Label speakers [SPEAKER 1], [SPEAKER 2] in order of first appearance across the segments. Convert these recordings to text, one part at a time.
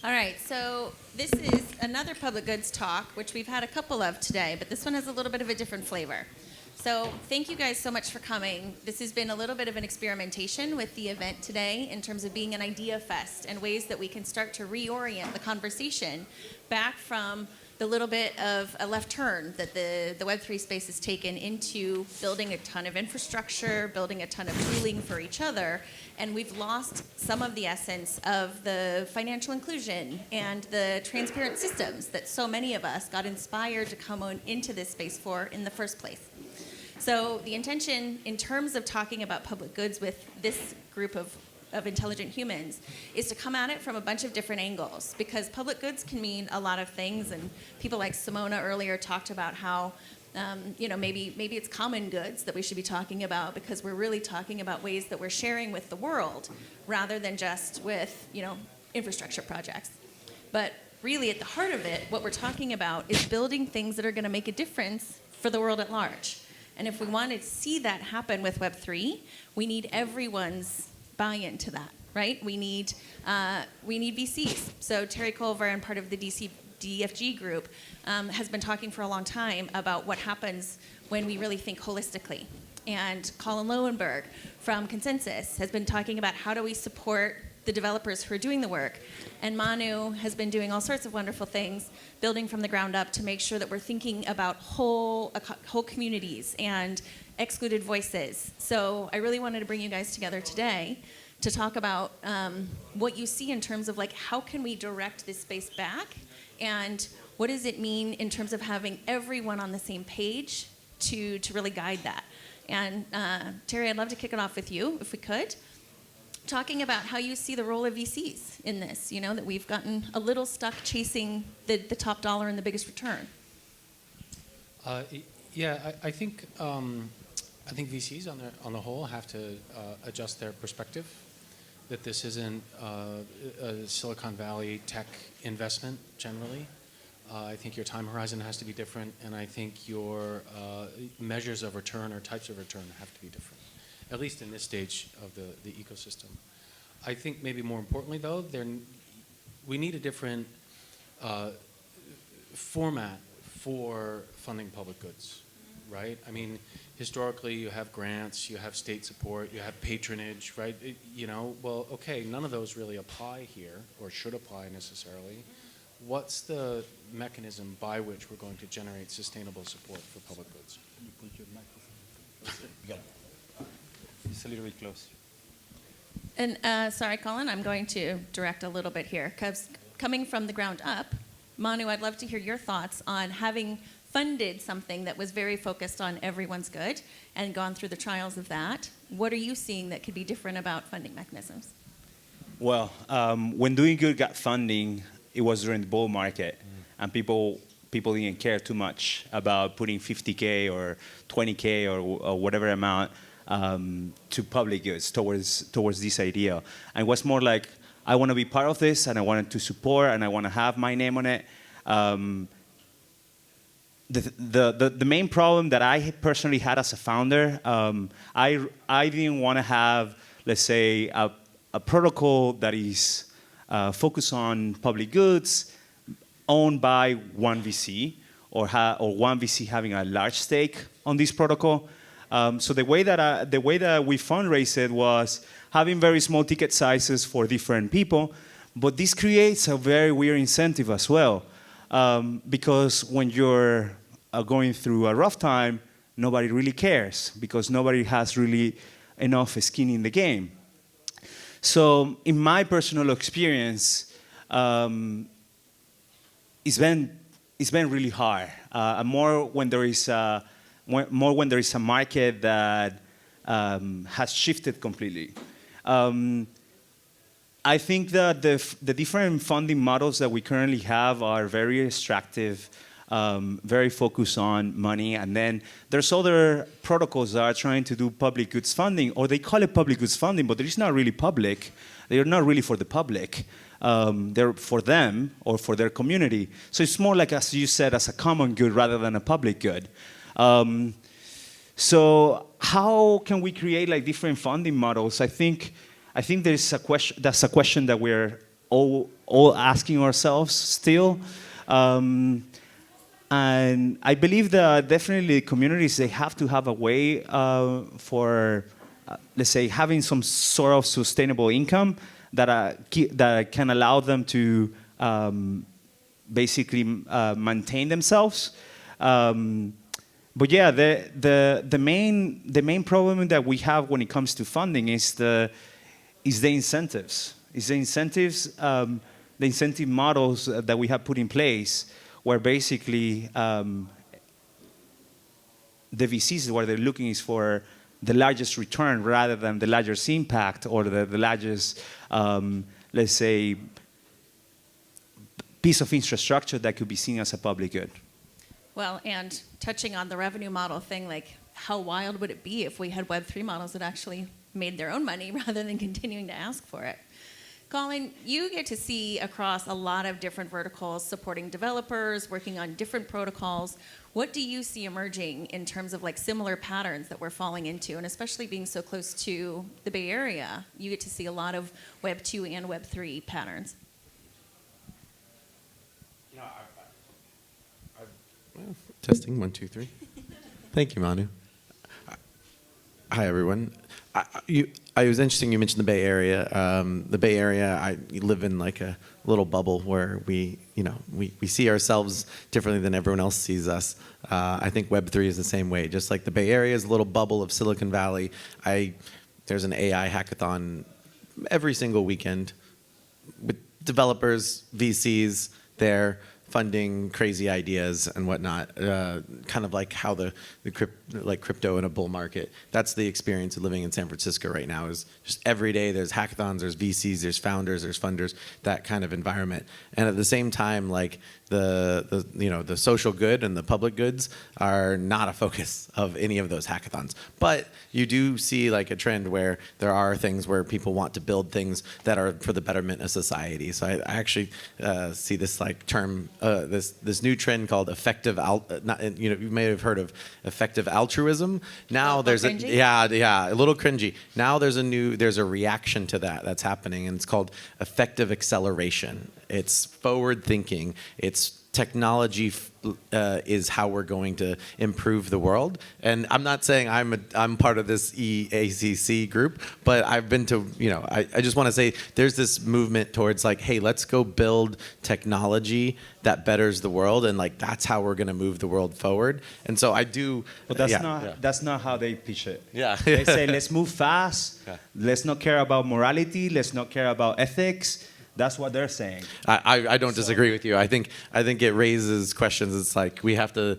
[SPEAKER 1] All right, so this is another public goods talk, which we've had a couple of today, but this one has a little bit of a different flavor. So thank you guys so much for coming. This has been a little bit of an experimentation with the event today in terms of being an idea fest and ways that we can start to reorient the conversation back from the little bit of a left turn that the Web3 space has taken into building a ton of infrastructure, building a ton of tooling for each other, and we've lost some of the essence of the financial inclusion and the transparent systems that so many of us got inspired to come on into this space for in the first place. So the intention in terms of talking about public goods with this group of intelligent humans is to come at it from a bunch of different angles, because public goods can mean a lot of things, and people like Simona earlier talked about how maybe it's common goods that we should be talking about, because we're really talking about ways that we're sharing with the world rather than just with infrastructure projects. But really at the heart of it, what we're talking about is building things that are going to make a difference for the world at large. And if we want to see that happen with Web3, we need everyone's buy-in to that, right? We need VCs. So Terry Culver, and part of the DFG group, has been talking for a long time about what happens when we really think holistically. And Colin Lowenberg from Consensys has been talking about how do we support the developers who are doing the work. And Manu has been doing all sorts of wonderful things, building from the ground up to make sure that we're thinking about whole communities and excluded voices. So I really wanted to bring you guys together today to talk about what you see in terms of how can we direct this space back, and what does it mean in terms of having everyone on the same page to really guide that. And Terry, I'd love to kick it off with you, if we could, talking about how you see the role of VCs in this, that we've gotten a little stuck chasing the top dollar and the biggest return.
[SPEAKER 2] I think VCs on the whole have to adjust their perspective, that this isn't a Silicon Valley tech investment generally. I think your time horizon has to be different, and I think your measures of return or types of return have to be different, at least in this stage of the ecosystem. I think maybe more importantly, though, we need a different format for funding public goods, right? I mean, historically, you have grants, you have state support, you have patronage, right? Well, okay, none of those really apply here, or should apply necessarily. What's the mechanism by which we're going to generate sustainable support for public goods?
[SPEAKER 3] Can you put your microphone? You got it. It's a little bit close.
[SPEAKER 1] And sorry, Colin, I'm going to direct a little bit here, because coming from the ground up, Manu, I'd love to hear your thoughts on having funded something that was very focused on everyone's good and gone through the trials of that. What are you seeing that could be different about funding mechanisms?
[SPEAKER 4] Well, when Doing Good got funding, it was during the bull market, and people didn't care too much about putting 50K or 20K or whatever amount to public goods towards this idea. And it was more like, I want to be part of this, and I wanted to support, and I want to have my name on it. The main problem that I personally had as a founder, I didn't want to have, let's say, a protocol that is focused on public goods, owned by one VC, or one VC having a large stake on this protocol. So the way that we fundraised was having very small ticket sizes for different people, but this creates a very weird incentive as well, because when you're going through a rough time, nobody really cares, because nobody has really enough skin in the game. So in my personal experience, it's been really hard. More when there is a market that has shifted completely. I think that the different funding models that we currently have are very extractive, very focused on money, and then there's other protocols that are trying to do public goods funding, or they call it public goods funding, but it's not really public. They are not really for the public. They're for them or for their community. So it's more like, as you said, as a common good rather than a public good. So how can we create different funding models? I think there's a question. That's a question that we're all asking ourselves still. And I believe that definitely communities, they have to have a way for, let's say, having some sort of sustainable income that can allow them to basically maintain themselves. But yeah, the main problem that we have when it comes to funding is the incentives. The incentive models that we have put in place, where basically the VCs, what they're looking is for the largest return rather than the largest impact or the largest, let's say, piece of infrastructure that could be seen as a public good.
[SPEAKER 1] Well, and touching on the revenue model thing, like how wild would it be if we had Web3 models that actually made their own money rather than continuing to ask for it? Colin, you get to see across a lot of different verticals, supporting developers, working on different protocols. What do you see emerging in terms of like similar patterns that we're falling into? And especially being so close to the Bay Area, you get to see a lot of Web 2 and Web 3 patterns.
[SPEAKER 5] Testing, 1, 2, 3. Thank you, Manu. Hi, everyone. It was interesting you mentioned the Bay Area. The Bay Area, I live in like a little bubble where we see ourselves differently than everyone else sees us. I think Web3 is the same way. Just like the Bay Area is a little bubble of Silicon Valley, there's an AI hackathon every single weekend with developers, VCs there, funding crazy ideas and whatnot, kind of like how crypto in a bull market. That's the experience of living in San Francisco right now. Is just every day there's hackathons, there's VCs, there's founders, there's funders, that kind of environment. And at the same time, like the social good and the public goods are not a focus of any of those hackathons. But you do see like a trend where there are things where people want to build things that are for the betterment of society. So I actually see this like term, this new trend called effective you may have heard of effective altruism. Now there's a little cringy. Now there's a reaction to that's happening, and it's called effective acceleration. It's forward thinking. It's technology is how we're going to improve the world. And I'm not saying I'm part of this EACC group, but I've been to, I just want to say there's this movement towards like, hey, let's go build technology that betters the world, and like that's how we're going to move the world forward. And so I do.
[SPEAKER 4] But that's not how they pitch it.
[SPEAKER 5] Yeah.
[SPEAKER 4] They say let's move fast. Yeah. Let's not care about morality. Let's not care about ethics. That's what they're saying.
[SPEAKER 5] I don't disagree with you. I think it raises questions. It's like we have to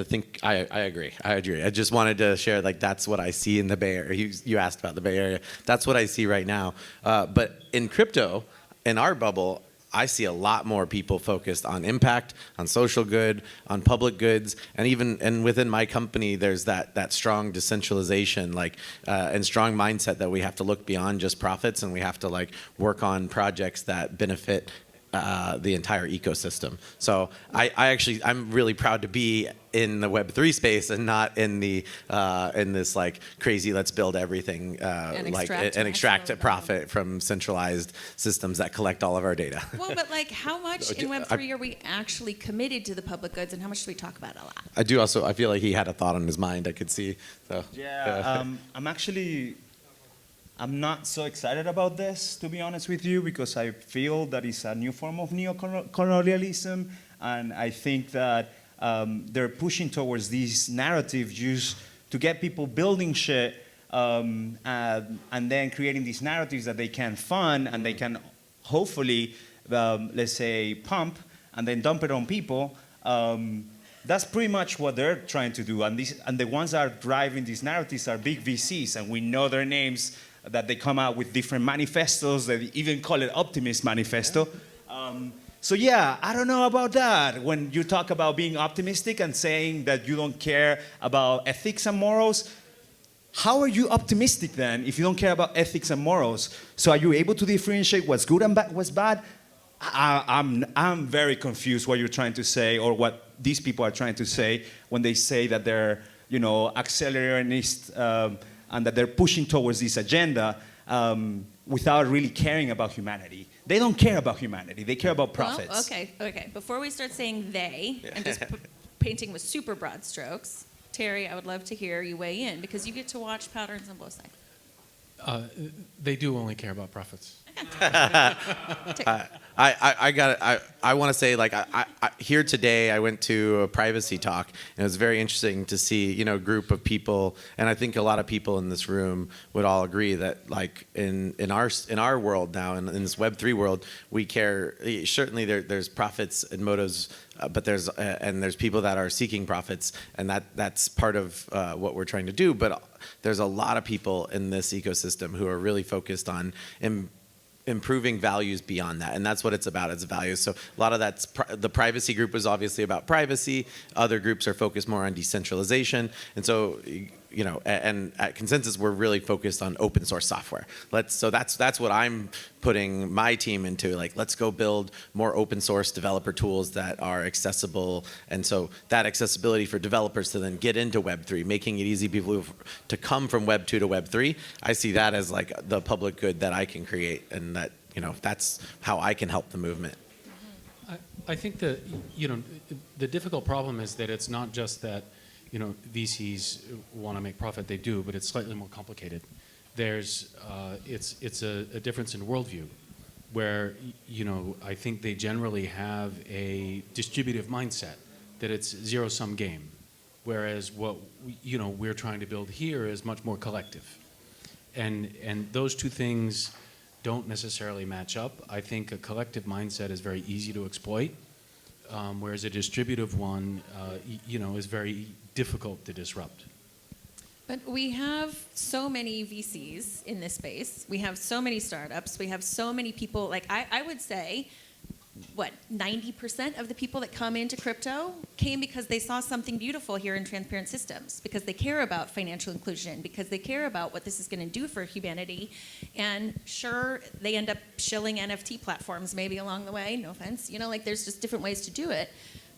[SPEAKER 5] think. I agree. I just wanted to share like that's what I see in the Bay Area. You asked about the Bay Area. That's what I see right now. But in crypto, in our bubble, I see a lot more people focused on impact, on social good, on public goods, and within my company, there's that strong decentralization, and strong mindset that we have to look beyond just profits, and we have to like work on projects that benefit the entire ecosystem. So I'm really proud to be in the Web3 space and not in this like crazy let's build everything and extract a profit from centralized systems that collect all of our data.
[SPEAKER 1] Well, but like how much in Web3 are we actually committed to the public goods, and how much do we talk about it a lot?
[SPEAKER 5] I feel like he had a thought on his mind I could see. So
[SPEAKER 4] I'm not so excited about this, to be honest with you, because I feel that it's a new form of neocolonialism, and I think that they're pushing towards this narrative just to get people building shit and then creating these narratives that they can fund and they can hopefully, let's say, pump and then dump it on people. That's pretty much what they're trying to do, and the ones that are driving these narratives are big VCs, and we know their names, that they come out with different manifestos. They even call it Optimist Manifesto. So yeah, I don't know about that. When you talk about being optimistic and saying that you don't care about ethics and morals, how are you optimistic then if you don't care about ethics and morals? So are you able to differentiate what's good and what's bad? I'm very confused what you're trying to say, or what these people are trying to say when they say that they're, accelerationist and that they're pushing towards this agenda without really caring about humanity. They don't care about humanity. They care about profits.
[SPEAKER 1] Well, okay. Before we start saying they and just painting with super broad strokes, Terry, I would love to hear you weigh in because you get to watch patterns on both sides.
[SPEAKER 2] They do only care about profits.
[SPEAKER 5] I want to say, like, I here today I went to a privacy talk, and it was very interesting to see, you know, a group of people, and I think a lot of people in this room would all agree that, like, in our world now, in this Web3 world, we care. Certainly, there's profits and motives, but there's people that are seeking profits, and that's part of what we're trying to do. But there's a lot of people in this ecosystem who are really focused on improving values beyond that, and that's what it's about. It's values. So a lot of that's the privacy group was obviously about privacy. Other groups are focused more on decentralization, and so, you know, and at Consensys we're really focused on open source software. So that's what I'm putting my team into. Like, let's go build more open source developer tools that are accessible, and so that accessibility for developers to then get into Web3, making it easy people to come from Web 2 to Web 3. I see that as like the public good that I can create, and that, you know, that's how I can help the movement.
[SPEAKER 2] I think that, you know, the difficult problem is that it's not just that, you know, VCs want to make profit. They do, but it's slightly more complicated. There's it's a difference in worldview, where, you know, I think they generally have a distributive mindset that it's zero-sum game, whereas what you know we're trying to build here is much more collective, and those two things don't necessarily match up. I think a collective mindset is very easy to exploit, whereas a distributive one, you know, is very difficult to disrupt.
[SPEAKER 1] But we have so many VCs in this space. We have so many startups. We have so many people. Like, I would say, 90% of the people that come into crypto came because they saw something beautiful here in transparent systems, because they care about financial inclusion, because they care about what this is going to do for humanity. And sure, they end up shilling NFT platforms maybe along the way. No offense. You know, like, there's just different ways to do it.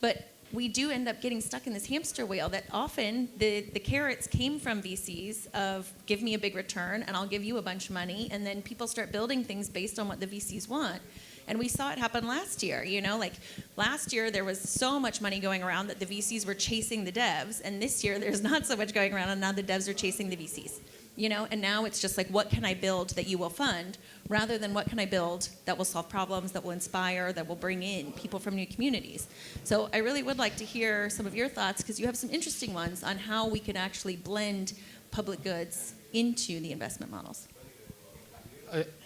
[SPEAKER 1] But we do end up getting stuck in this hamster wheel that often the carrots came from VCs of give me a big return and I'll give you a bunch of money, and then people start building things based on what the VCs want. And we saw it happen last year, you know, like last year there was so much money going around that the VCs were chasing the devs, and this year there's not so much going around and now the devs are chasing the VCs. You know, and now it's just like, what can I build that you will fund, rather than what can I build that will solve problems, that will inspire, that will bring in people from new communities. So I really would like to hear some of your thoughts, because you have some interesting ones on how we can actually blend public goods into the investment models.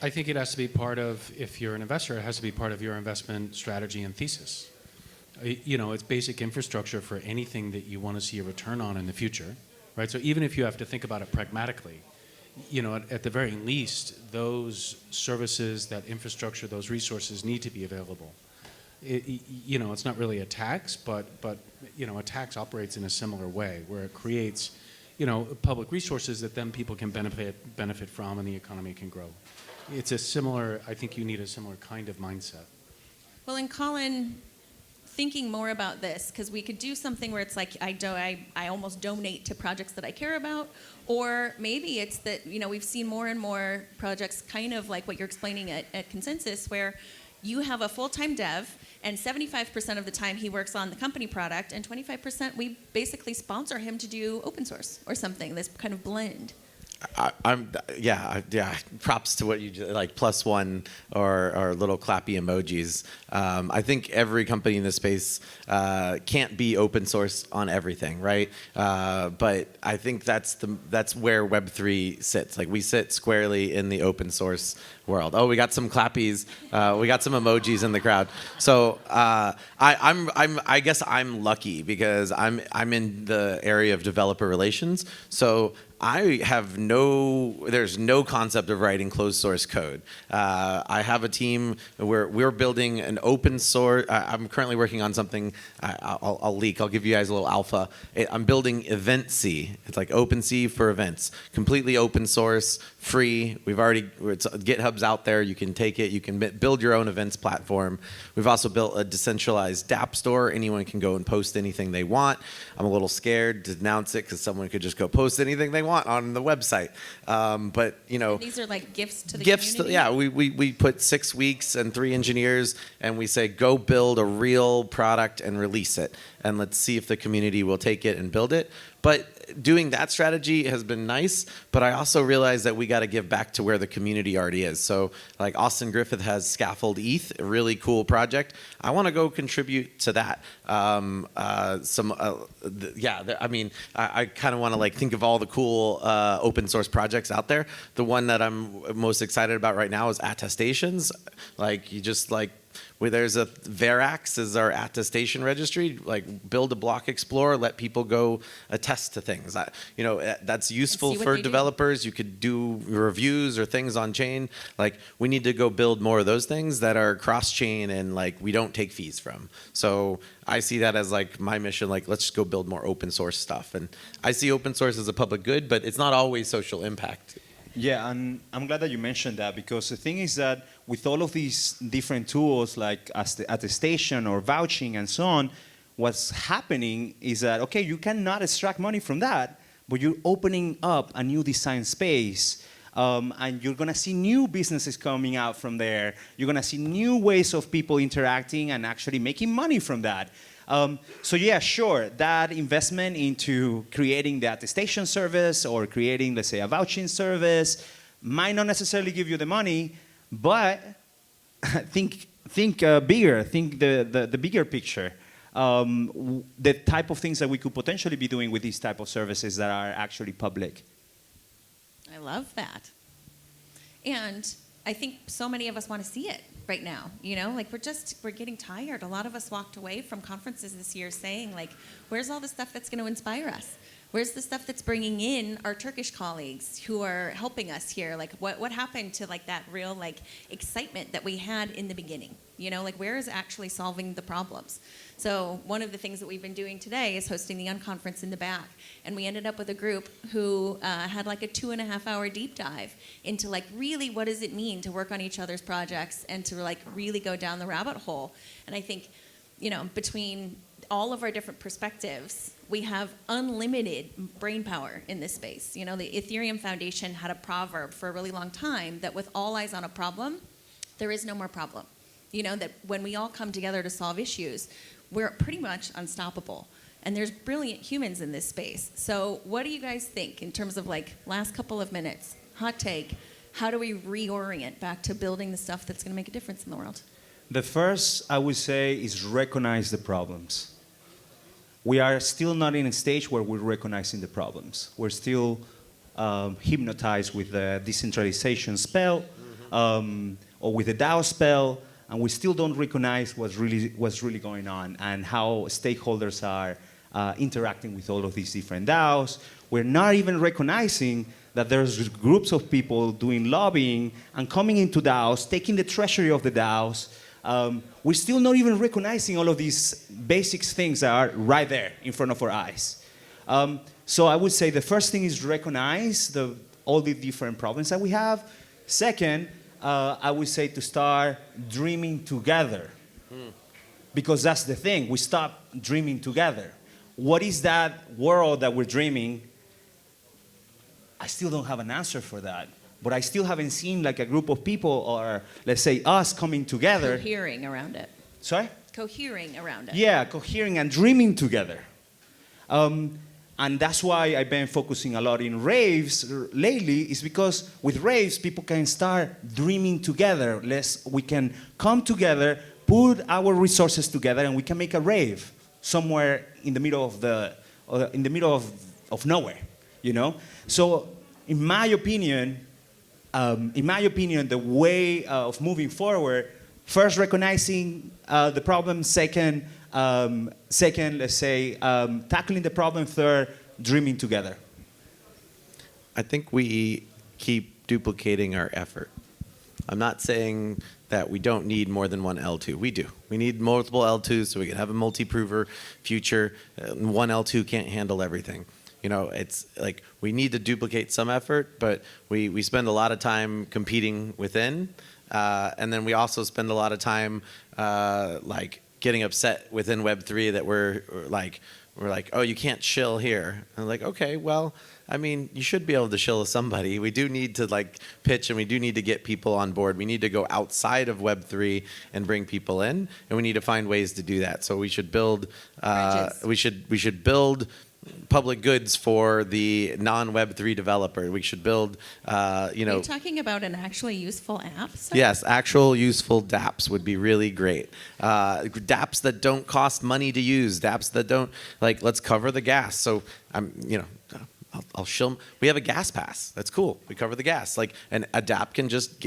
[SPEAKER 2] I think it has to be part of, if you're an investor, it has to be part of your investment strategy and thesis. You know, it's basic infrastructure for anything that you want to see a return on in the future. Right, so even if you have to think about it pragmatically, you know, at the very least, those services, that infrastructure, those resources need to be available. You know, it's not really a tax, but you know, a tax operates in a similar way, where it creates, you know, public resources that then people can benefit from, and the economy can grow. It's a similar. I think you need a similar kind of mindset.
[SPEAKER 1] Well, and Colin, thinking more about this, because we could do something where it's like I almost donate to projects that I care about, or maybe it's that, you know, we've seen more and more projects kind of like what you're explaining at Consensys, where you have a full-time dev and 75% of the time he works on the company product, and 25% we basically sponsor him to do open source or something, this kind of blend.
[SPEAKER 5] Yeah. Props to what you just, like +1 or little clappy emojis. I think every company in this space can't be open source on everything, right? But I think that's where Web3 sits. Like, we sit squarely in the open source world. Oh, we got some clappies. We got some emojis in the crowd. So I guess I'm lucky because I'm in the area of developer relations. So I have there's no concept of writing closed source code. I have a team where we're building an open source. I'm currently working on something. I'll leak. I'll give you guys a little alpha. I'm building EventC. It's like OpenC for events. Completely open source, free. It's GitHub GitHub's out there. You can take it. You can build your own events platform. We've also built a decentralized dApp store. Anyone can go and post anything they want. I'm a little scared to announce it because someone could just go post anything they want on the website. But you know,
[SPEAKER 1] These are like gifts to the
[SPEAKER 5] gifts.
[SPEAKER 1] community?
[SPEAKER 5] Yeah, we put 6 weeks and 3 engineers, and we say go build a real product and release it, and let's see if the community will take it and build it. But doing that strategy has been nice, but I also realize that we got to give back to where the community already is. So like Austin Griffith has Scaffold ETH, a really cool project. I want to go contribute to that. I mean, I kind of want to like think of all the cool open source projects out there. The one that I'm most excited about right now is attestations. Like you just like, where there's a Verax is our attestation registry. Like build a block explorer, let people go attest to things. That's useful for developers. You could do reviews or things on chain. Like we need to go build more of those things that are cross chain and like we don't take fees from. So I see that as like my mission. Like let's just go build more open source stuff. And I see open source as a public good, but it's not always social impact.
[SPEAKER 6] Yeah, and I'm glad that you mentioned that, because the thing is that with all of these different tools like attestation or vouching and so on, what's happening is that, okay, you cannot extract money from that, but you're opening up a new design space, and you're going to see new businesses coming out from there. You're going to see new ways of people interacting and actually making money from that. So yeah, sure, that investment into creating the attestation service or creating, let's say, a vouching service might not necessarily give you the money, but think bigger, think the bigger picture. The type of things that we could potentially be doing with these type of services that are actually public.
[SPEAKER 1] I love that. And I think so many of us want to see it right now, like we're getting tired. A lot of us walked away from conferences this year saying like, where's all the stuff that's going to inspire us? Where's the stuff that's bringing in our Turkish colleagues who are helping us here? Like what happened to like that real like excitement that we had in the beginning? Like where is actually solving the problems? So one of the things that we've been doing today is hosting the unconference in the back. And we ended up with a group who had like a 2.5-hour deep dive into like really what does it mean to work on each other's projects and to like really go down the rabbit hole. And I think, between all of our different perspectives, we have unlimited brain power in this space. The Ethereum Foundation had a proverb for a really long time that with all eyes on a problem, there is no more problem. That when we all come together to solve issues, we're pretty much unstoppable. And there's brilliant humans in this space. So what do you guys think in terms of like last couple of minutes, hot take, how do we reorient back to building the stuff that's going to make a difference in the world?
[SPEAKER 6] The first, I would say, is recognize the problems. We are still not in a stage where we're recognizing the problems. We're still hypnotized with the decentralization spell or with the DAO spell, and we still don't recognize what's really going on and how stakeholders are interacting with all of these different DAOs. We're not even recognizing that there's groups of people doing lobbying and coming into DAOs, taking the treasury of the DAOs. We're still not even recognizing all of these basic things that are right there in front of our eyes. So I would say the first thing is recognize all the different problems that we have. Second, I would say to start dreaming together. Because that's the thing, we stop dreaming together. What is that world that we're dreaming? I still don't have an answer for that. But I still haven't seen like a group of people, or let's say us, coming together.
[SPEAKER 1] Cohering around it.
[SPEAKER 6] Sorry?
[SPEAKER 1] Cohering around it.
[SPEAKER 6] Yeah, cohering and dreaming together. And that's why I've been focusing a lot in raves lately, is because with raves, people can start dreaming together. We can come together, put our resources together, and we can make a rave somewhere in the middle of nowhere, So in my opinion, the way of moving forward, first recognizing the problem, second, let's say, tackling the problem, third, dreaming together.
[SPEAKER 5] I think we keep duplicating our effort. I'm not saying that we don't need more than one L2. We do. We need multiple L2s so we can have a multi-prover future. One L2 can't handle everything. You know, it's like we need to duplicate some effort, but we spend a lot of time competing within, and then we also spend a lot of time like getting upset within Web3 that we're like, oh, you can't shill here. And I'm like, okay, well, I mean, you should be able to shill somebody. We do need to like pitch, and we do need to get people on board. We need to go outside of Web3 and bring people in, and we need to find ways to do that. So we should build, we should build public goods for the non-Web3 developer. We should build,
[SPEAKER 1] Are you talking about an actually useful app? Sir?
[SPEAKER 5] Yes, actual useful dApps would be really great. dApps that don't cost money to use, dApps that don't, like, let's cover the gas. So I'll shill. We have a gas pass. That's cool. We cover the gas. Like, and a dApp can just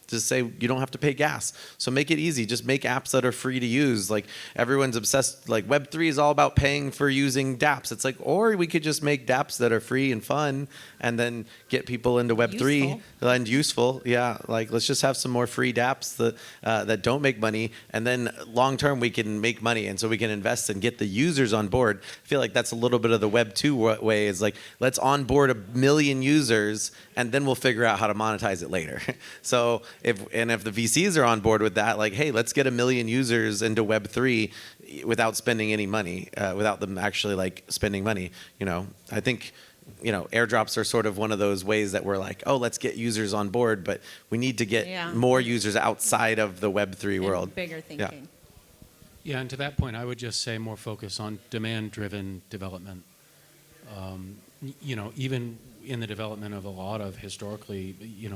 [SPEAKER 5] say you don't have to pay gas. So make it easy. Just make apps that are free to use. Like, everyone's obsessed. Like, Web3 is all about paying for using dApps. It's like, or we could just make dApps that are free and fun, and then get people into Web3 and useful. Yeah, like, let's just have some more free dApps that don't make money, and then long term we can make money, and so we can invest and get the users on board. I feel like that's a little bit of the Web2 way. Is like, let's onboard 1 million users, and then we'll figure out how to monetize it later. So if the VCs are on board with that, like, hey, let's get 1 million users into Web3 without spending any money, without them actually like spending money. I think, airdrops are sort of one of those ways that we're like, oh, let's get users on board, but we need to get more users outside of the Web3 world.
[SPEAKER 1] Bigger thinking.
[SPEAKER 2] Yeah, and to that point, I would just say more focus on demand-driven development. Even in the development of a lot of historically,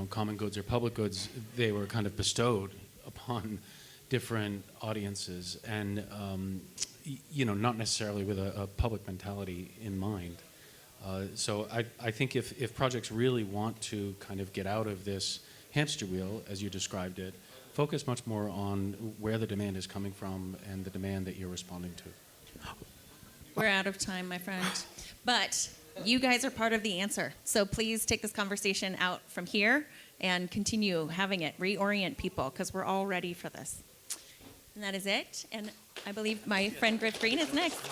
[SPEAKER 2] common goods or public goods, they were kind of bestowed upon different audiences, and not necessarily with a public mentality in mind. So I think if projects really want to kind of get out of this hamster wheel, as you described it, focus much more on where the demand is coming from and the demand that you're responding to.
[SPEAKER 1] We're out of time, my friend. But you guys are part of the answer. So please take this conversation out from here and continue having it. Reorient people, because we're all ready for this. And that is it. And I believe my friend Griff Green is next.